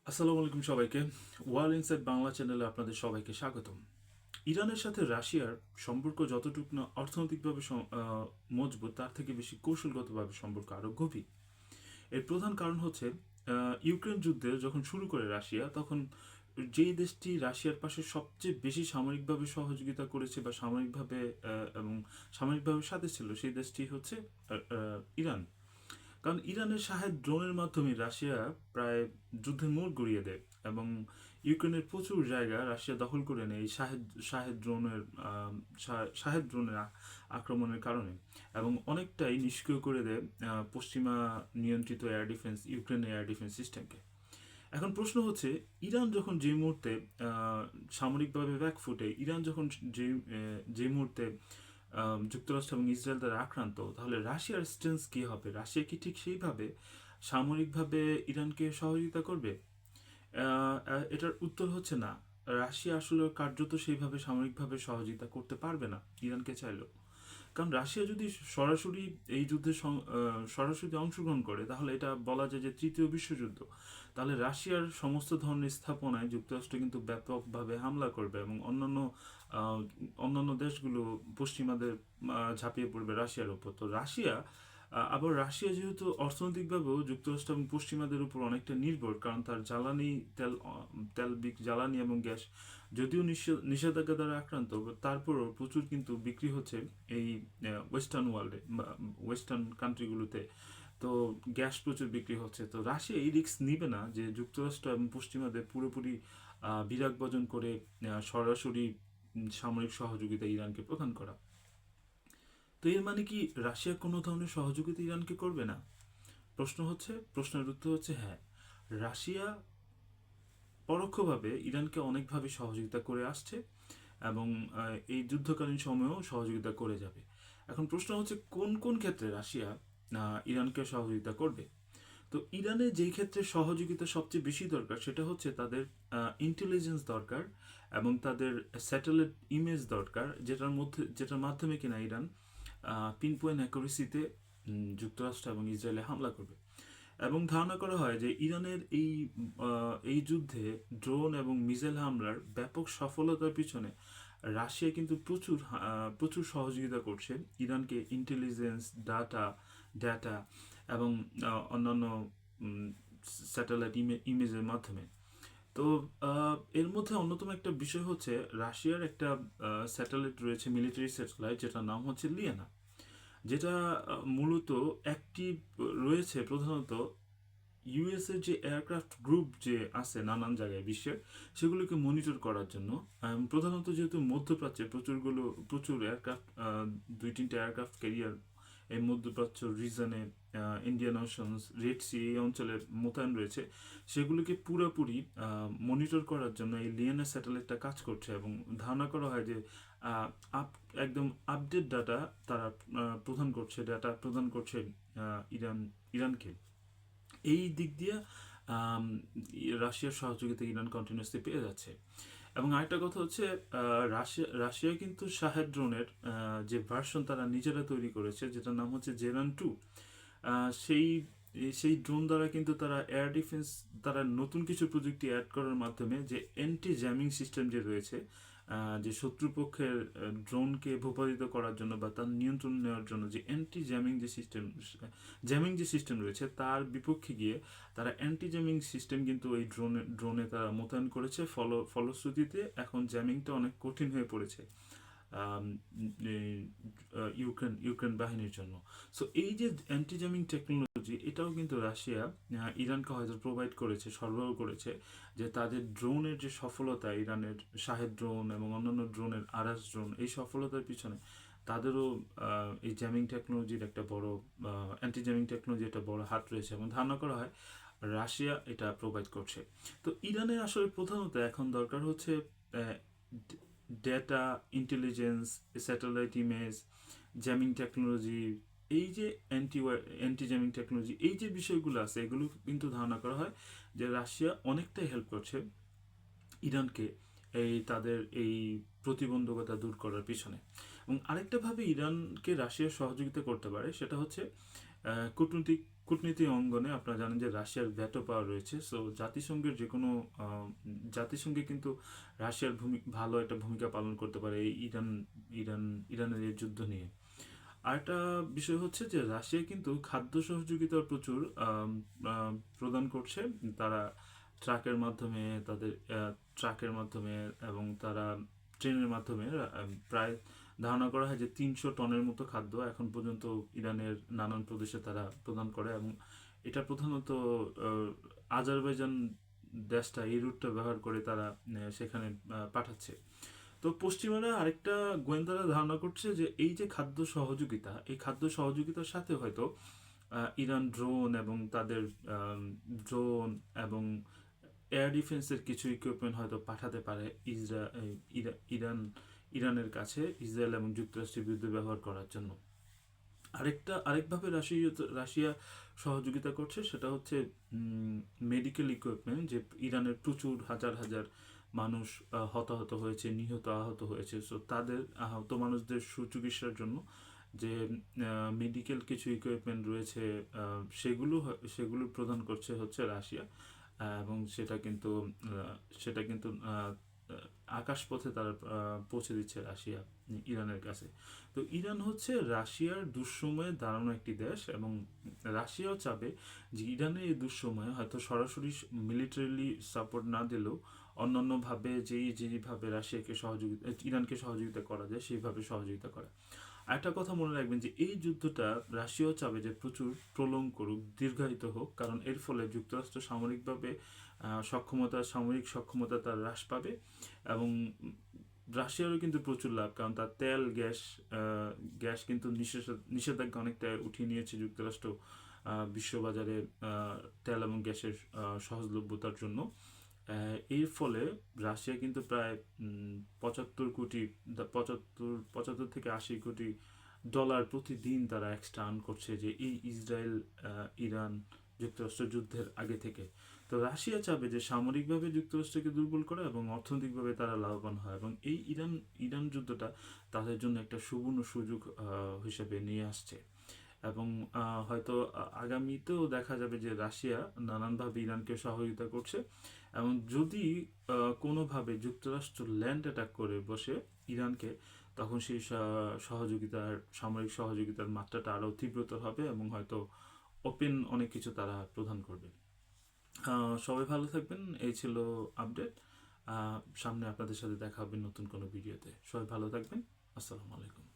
আসসালামু আলাইকুম সবাইকে। ওয়ার্ল্ড ইনসাইট বাংলা চ্যানেলে আপনাদের সবাইকে স্বাগতম। ইরানের সাথে রাশিয়ার সম্পর্ক যতটুকু না অর্থনৈতিকভাবে মজবুত, তার থেকে বেশি কৌশলগতভাবে সম্পর্ক আরও গভীর। এর প্রধান কারণ হচ্ছে ইউক্রেন যুদ্ধে যখন শুরু করে রাশিয়া, তখন যেই দেশটি রাশিয়ার পাশে সবচেয়ে বেশি সামরিকভাবে সহযোগিতা করেছে বা সামরিকভাবে সাথে ছিল, সেই দেশটি হচ্ছে ইরান। কারণ ইরানের শাহেদ ড্রোনের মাধ্যমে রাশিয়া প্রায় যুদ্ধের মোড় ঘুরিয়ে দেয় এবং ইউক্রেনের প্রচুর জায়গা রাশিয়া দখল করে নেয় এই শাহেদ ড্রোনের আক্রমণের কারণে, এবং অনেকটাই নিষ্ক্রিয় করে দেয় পশ্চিমা নিয়ন্ত্রিত এয়ার ডিফেন্স, ইউক্রেনের এয়ার ডিফেন্স সিস্টেমকে। এখন প্রশ্ন হচ্ছে, ইরান যখন যে মুহূর্তে সামরিকভাবে ব্যাকফুটে, ইরান যখন যে মুহূর্তে যুক্তরাষ্ট্র এবং ইসরায়েল দ্বারা আক্রান্ত, তাহলে রাশিয়ার স্টেন্স কী হবে? রাশিয়া কি ঠিক সেইভাবে সামরিকভাবে ইরানকে সহযোগিতা করবে? এটার উত্তর হচ্ছে না। রাশিয়া আসলে কার্যত সেইভাবে সামরিকভাবে সহযোগিতা করতে পারবে না ইরানকে চাইলেও। কারণ রাশিয়া যদি সরাসরি এই যুদ্ধে সরাসরি অংশগ্রহণ করে, তাহলে এটা বলা যায় যে তৃতীয় বিশ্বযুদ্ধ। তাহলে রাশিয়ার সমস্ত ধরনের স্থাপনায় যুক্তরাষ্ট্র কিন্তু ব্যাপকভাবে হামলা করবে এবং অন্যান্য দেশগুলো পশ্চিমাদের ঝাঁপিয়ে পড়বে রাশিয়ার উপর। তো আবার রাশিয়া যেহেতু অর্থনৈতিকভাবেও যুক্তরাষ্ট্র এবং পশ্চিমাদের উপর অনেকটা নির্ভর, কারণ তার জ্বালানি এবং গ্যাস যদিও নিষেধাজ্ঞা দ্বারা আক্রান্ত, তারপরও প্রচুর কিন্তু বিক্রি হচ্ছে এই ওয়েস্টার্ন ওয়ার্ল্ডে বা ওয়েস্টার্ন কান্ট্রিগুলোতে। তো গ্যাস প্রচুর বিক্রি হচ্ছে। তো রাশিয়া এই রিস্ক নিবে না যে যুক্তরাষ্ট্র এবং পশ্চিমাদের পুরোপুরি বিরাগ বর্জন করে সরাসরি সামরিক সহযোগিতা ইরানকে প্রদান করা। তো এর মানে কি রাশিয়া কোনো ধরনের সহযোগিতা ইরানকে করবে না? প্রশ্নের উত্তর হচ্ছে হ্যাঁ। রাশিয়া পরোক্ষভাবে ইরানকে অনেকভাবে সহযোগিতা করে আসছে এবং এই যুদ্ধকালীন সময়েও সহযোগিতা করে যাবে। এখন প্রশ্ন হচ্ছে, কোন কোন ক্ষেত্রে রাশিয়া ইরানকে সহযোগিতা করবে? তো ইরানের যেই ক্ষেত্রে সহযোগিতা সবচেয়ে বেশি দরকার, সেটা হচ্ছে তাদের ইন্টেলিজেন্স দরকার এবং তাদের স্যাটেলাইট ইমেজ দরকার, যেটার মাধ্যমে কিনা ইরান পিন পয়েন্ট অ্যাকুরেসিতে যুক্তরাষ্ট্র এবং ইসরায়েলে হামলা করবে। এবং ধারণা করা হয় যে ইরানের এই যুদ্ধে ড্রোন এবং মিসাইল হামলার ব্যাপক সফলতার পিছনে রাশিয়া কিন্তু প্রচুর সহযোগিতা করছে ইরানকে, ইন্টেলিজেন্স, ডেটা এবং অন্যান্য স্যাটেলাইট ইমেজের মাধ্যমে। তো এর মধ্যে অন্যতম একটা বিষয় হচ্ছে, রাশিয়ার একটা স্যাটেলাইট রয়েছে, মিলিটারি স্যাটেলাইট, যেটার নাম হচ্ছে লিয়ানা, যেটা মূলত অ্যাক্টিভ রয়েছে প্রধানত ইউএসের যে এয়ারক্রাফট গ্রুপ যে আছে নানান জায়গায় বিশ্বের, সেগুলোকে মনিটর করার জন্য। প্রধানত যেহেতু মধ্যপ্রাচ্যে প্রচুর এয়ারক্রাফট, দুই তিনটা এয়ারক্রাফট ক্যারিয়ার এই মধ্যপ্রাচ্য রিজনে, ইন্ডিয়ান ওশনস, রেড সি এই অঞ্চলে মোতায়েন রয়েছে, সেগুলোকে পুরোপুরি মনিটর করার জন্য এই লিয়েনা স্যাটেলাইটটা কাজ করছে। এবং ধারণা করা হয় যে আহ, একদম আপডেট তারা ডাটা প্রদান করছে ইরানকে। এই দিক দিয়ে আম, রাশিয়ার সহযোগিতা ইরান কন্টিনিউসলি পেয়ে যাচ্ছে। এবং আরেকটা কথা হচ্ছে, রাশিয়া কিন্তু শাহেদ ড্রোনের যে ভার্সন তারা নিজেরা তৈরি করেছে, যেটার নাম হচ্ছে জেরান 2। সেই সেই ড্রোন দ্বারা কিন্তু তারা এয়ার ডিফেন্স, তারা নতুন কিছু প্রযুক্তি অ্যাড করার মাধ্যমে যে অ্যান্টি জ্যামিং সিস্টেম যে রয়েছে, যে শত্রুপক্ষের ড্রোনকে ভূপাতিত করার জন্য বা তার নিয়ন্ত্রণ নেওয়ার জন্য যে অ্যান্টি জ্যামিং যে সিস্টেম রয়েছে, তার বিপক্ষে গিয়ে তারা অ্যান্টি জ্যামিং সিস্টেম কিন্তু এই ড্রোনে তারা মোতায়েন করেছে। ফলশ্রুতিতে এখন জ্যামিংটা অনেক কঠিন হয়ে পড়েছে আম, এই, ইউক্রেন বাহিনীর জন্য। সো এই যে অ্যান্টি জ্যামিং টেকনোলজি, এটাও কিন্তু রাশিয়া ইরানকে হয়তো প্রোভাইড করেছে, সরবরাহ করেছে, যে তাদের ড্রোনের যে সফলতা, ইরানের শাহেদ ড্রোন এবং অন্যান্য ড্রোনের আরাস ড্রোন, এই সফলতার পিছনে তাদেরও এই জ্যামিং টেকনোলজির একটা বড়, অ্যান্টি জ্যামিং টেকনোলজি একটা বড় হাত রয়েছে এবং ধারণা করা হয় রাশিয়া এটা প্রোভাইড করছে। তো ইরানের আসলে প্রধানত এখন দরকার হচ্ছে data, intelligence, satellite image, jamming technology, এই যে অ্যান্টি জ্যামিং টেকনোলজি, এই যে বিষয়গুলো আছে, এগুলো কিন্তু ধারণা করা হয় যে রাশিয়া অনেকটাই হেল্প করছে ইরানকে তাদের এই প্রতিবন্ধকতা দূর করার পিছনে। এবং আরেকটা ভাবে ইরানকে রাশিয়া সহযোগিতা করতে পারে, সেটা হচ্ছে কূটনৈতিক কূটনীতি অঙ্গনে আপনারা জানেন যে রাশিয়ার ভেটো পাওয়ার রয়েছে। সো জাতিসংঘের যে কোনো জাতিসংঘে কিন্তু রাশিয়ার ভালো একটা ভূমিকা পালন করতে পারে এই ইরানের এই যুদ্ধ নিয়ে। আরেকটা বিষয় হচ্ছে যে রাশিয়া কিন্তু খাদ্য সহযোগিতা প্রচুর প্রদান করছে। তারা ট্রাকের মাধ্যমে তাদের ট্রাকের মাধ্যমে এবং তারা ট্রেনের মাধ্যমে প্রায় ধারণা করা হয় যে 300 টনের মতো খাদ্য এখন পর্যন্ত ইরানের নানান প্রদেশে তারা প্রদান করে, এবং এটা প্রধানত আজারবাইজান দেশটা এই রুটটা ব্যবহার করে তারা সেখানে পাঠাচ্ছে। তো পশ্চিমারা আরেকটা গোয়েন্দারা ধারণা করছে যে এই যে খাদ্য সহযোগিতা, এই খাদ্য সহযোগিতার সাথে হয়তো ইরান ড্রোন এবং তাদের ড্রোন এবং এয়ার ডিফেন্সের কিছু ইকুইপমেন্ট হয়তো পাঠাতে পারে ইরানের কাছে ইসরায়েল এবং যুক্তরাষ্ট্রের বিরুদ্ধে ব্যবহার করার জন্য। আরেকভাবে রাশিয়া সহযোগিতা করছে, সেটা হচ্ছে মেডিকেল ইকুইপমেন্ট। যে ইরানের প্রচুর হাজার হাজার মানুষ হতাহত হয়েছে, নিহত আহত হয়েছে, সো তাদের আহত মানুষদের সুচিকিৎসার জন্য যে মেডিকেল কিছু ইকুইপমেন্ট রয়েছে সেগুলো প্রদান করছে হচ্ছে রাশিয়া। এবং সেটা কিন্তু আকাশপথে তারা পৌঁছে দিচ্ছে রাশিয়া ইরানের কাছে। তো ইরান হচ্ছে রাশিয়ার দুঃসময়ে দাঁড়ানো একটি দেশ, এবং রাশিয়াও চাবে যে ইরানের এই দুঃসময়ে হয়তো সরাসরি মিলিটারিলি সাপোর্ট না দিলেও অন্যান্যভাবে যেইভাবে ইরানকে সহযোগিতা করা যায় সেইভাবে সহযোগিতা করা। একটা কথা মনে রাখবেন যে এই যুদ্ধটা রাশিয়াও চাবে যে প্রচুর প্রলং করুক, দীর্ঘায়িত হোক, কারণ এর ফলে যুক্তরাষ্ট্র সামরিকভাবে সামরিক সক্ষমতা তার হ্রাস পাবে, এবং রাশিয়ারও কিন্তু প্রচুর লাভ, কারণ তার তেল গ্যাস কিন্তু নিষেধাজ্ঞা অনেকটা উঠিয়ে নিয়েছে যুক্তরাষ্ট্র বিশ্ববাজারে তেল এবং গ্যাসের সহজলভ্যতার জন্য। এর ফলে রাশিয়া কিন্তু প্রায় 75 থেকে 80 কোটি ডলার প্রতিদিন তারা এক্সট্রা আর্ন করছে, যে এই ইসরায়েল ইরান যুক্তরাষ্ট্র যুদ্ধের আগে থেকে। তো রাশিয়া চাবে যে সামরিকভাবে যুক্তরাষ্ট্রকে দুর্বল করা এবং অর্থনৈতিকভাবে তারা লাভবান হয়, এবং এই ইরান যুদ্ধটা তাদের জন্য একটা সুবর্ণ সুযোগ হিসেবে নিয়ে আসছে। এবং হয়তো আগামীতেও দেখা যাবে যে রাশিয়া নানানভাবে ইরানকে সহযোগিতা করছে, এবং যদি কোনোভাবে যুক্তরাষ্ট্র ল্যান্ড অ্যাটাক করে বসে ইরানকে, তখন সেই সামরিক সহযোগিতার মাত্রাটা আরও তীব্রতর হবে, এবং হয়তো ওপেন অনেক কিছু তারা প্রদান করবে। সবাই ভালো থাকবেন। এই ছিল আপডেট। সামনে আপনাদের সাথে দেখা হবে নতুন কোনো ভিডিওতে। সবাই ভালো থাকবেন। আসসালামু আলাইকুম।